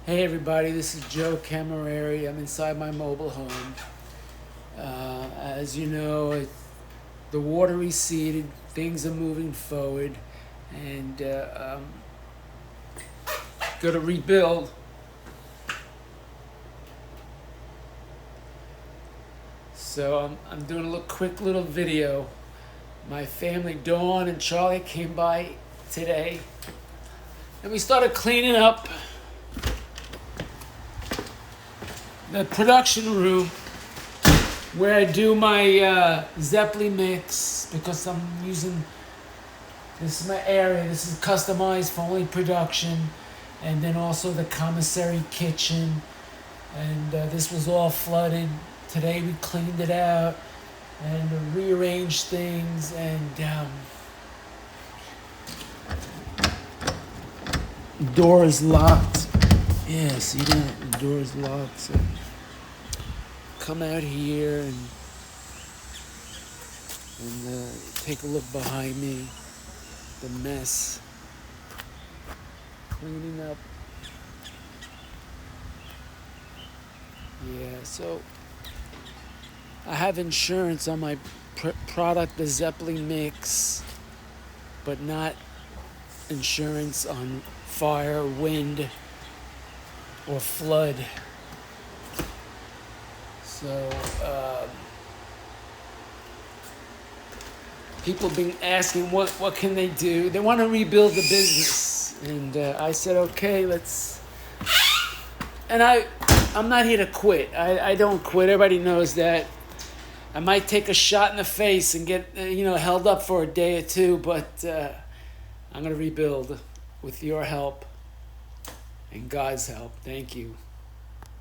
Hey everybody, this is Joe Camerari. I'm inside my mobile home. As you know, the water receded, things are moving forward, and going to rebuild. So I'm doing a quick little video. My family, Dawn and Charlie, came by today, and we started cleaning up the production room where I do my Zeppeli mix, because I'm using, this is my area, this is customized for only production, and then also the commissary kitchen, and this was all flooded. Today we cleaned it out and rearranged things, and door is locked. Yeah, see that? The door is locked. So come out here and take a look behind me. The mess. Cleaning up. Yeah, so I have insurance on my product, the Zeppeli mix, but not insurance on fire, wind, or flood. So people have been asking what can they do. They want to rebuild the business, and I said, okay, let's. And I'm not here to quit. I don't quit. Everybody knows that. I might take a shot in the face and get held up for a day or two, but I'm gonna rebuild with your help and God's help. Thank you.